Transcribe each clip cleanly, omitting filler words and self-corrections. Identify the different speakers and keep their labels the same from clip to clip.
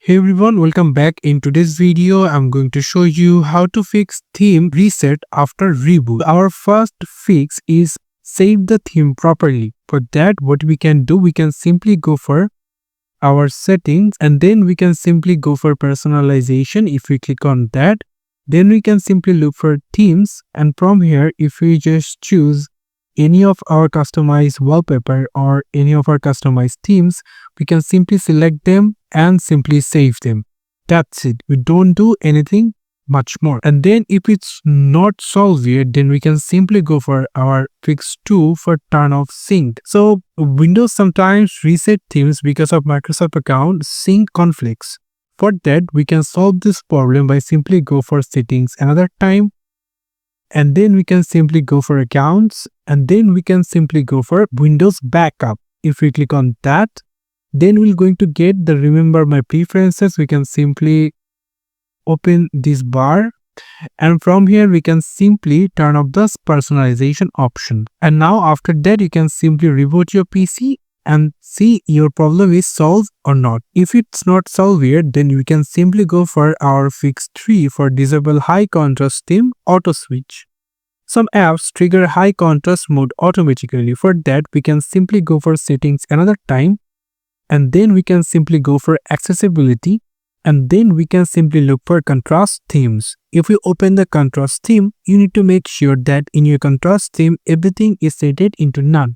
Speaker 1: Hey everyone, welcome back. In today's video, I'm going to show you how to fix theme reset after reboot. Our first fix is save the theme properly. For that, what we can do, we can simply go for our settings and then we can simply go for personalization. If we click on that, then we can simply look for themes, and from here, if we just choose any of our customized wallpaper or any of our customized themes, we can simply select them and simply save them. That's it. We don't do anything much more. And then if it's not solved yet, then we can simply go for our fix 2 for turn off sync. So Windows sometimes reset themes because of Microsoft account sync conflicts. For that, we can solve this problem by simply go for settings another time, and then we can simply go for accounts, and then we can simply go for Windows backup. If we click on that, then we're going to get the remember my preferences. We can simply open this bar, and from here we can simply turn off this personalization option. And now after that, you can simply reboot your PC and see your problem is solved or not. If it's not solved yet, then we can simply go for our fix 3 for disable high contrast theme auto switch. Some apps trigger high contrast mode automatically. For that, we can simply go for settings another time, and then we can simply go for accessibility, and then we can simply look for contrast themes. If you open the contrast theme, you need to make sure that in your contrast theme, everything is set into none.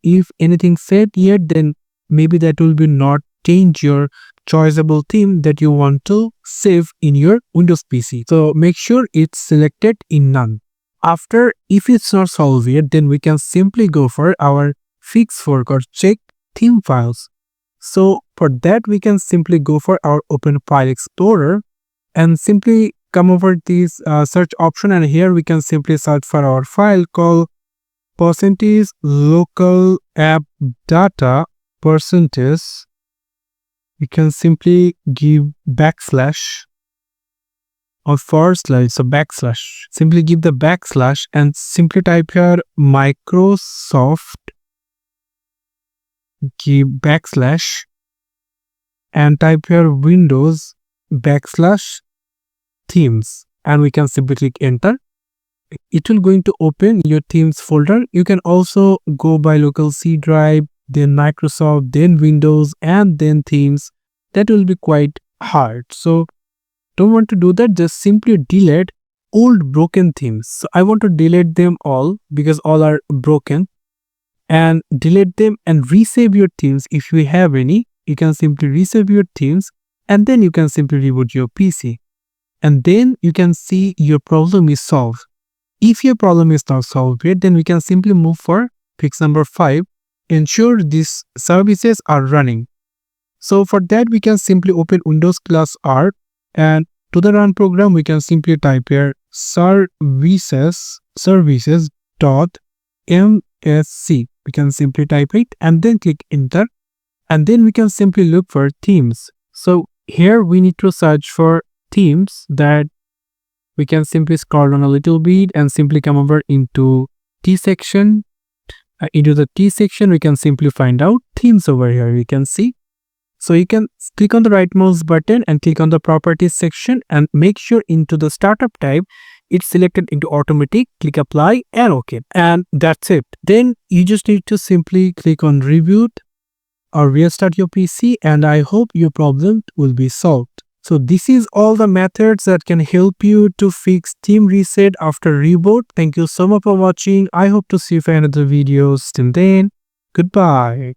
Speaker 1: If anything set yet, then maybe that will be not change your choiceable theme that you want to save in your Windows PC. So make sure it's selected in none. After, if it's not solved yet, then we can simply go for our fix fork or check theme files. So for that, we can simply go for our open file explorer and simply come over this search option, and here we can simply search for our file called percentage local app data percentage. We can simply give backslash or forward slash, so backslash. Simply give the backslash and simply type here Microsoft, give backslash and type here Windows backslash themes, and we can simply click enter. It will going to open your themes folder. You can also go by local C drive, then Microsoft, then Windows, and then themes. That will be quite hard. So don't want to do that. Just simply delete old broken themes. So I want to delete them all because all are broken, and delete them and resave your themes. If you have any, you can simply resave your themes, and then you can simply reboot your PC, and then you can see your problem is solved. If your problem is not solved yet, then we can simply move for fix number 5. Ensure these services are running. So for that, we can simply open Windows plus R, and to the run program, we can simply type here services.msc. We can simply type it and then click enter, and then we can simply look for themes. So here we need to search for themes. That we can simply scroll down a little bit and simply come over into T section. Into the T section, we can simply find out themes over here. You can see. So you can click on the right mouse button and click on the properties section and make sure into the startup type, it's selected into automatic. Click apply and OK. And that's it. Then you just need to simply click on reboot or restart your PC, and I hope your problem will be solved. So this is all the methods that can help you to fix theme reset after reboot. Thank you so much for watching. I hope to see you for another videos. Till then, goodbye.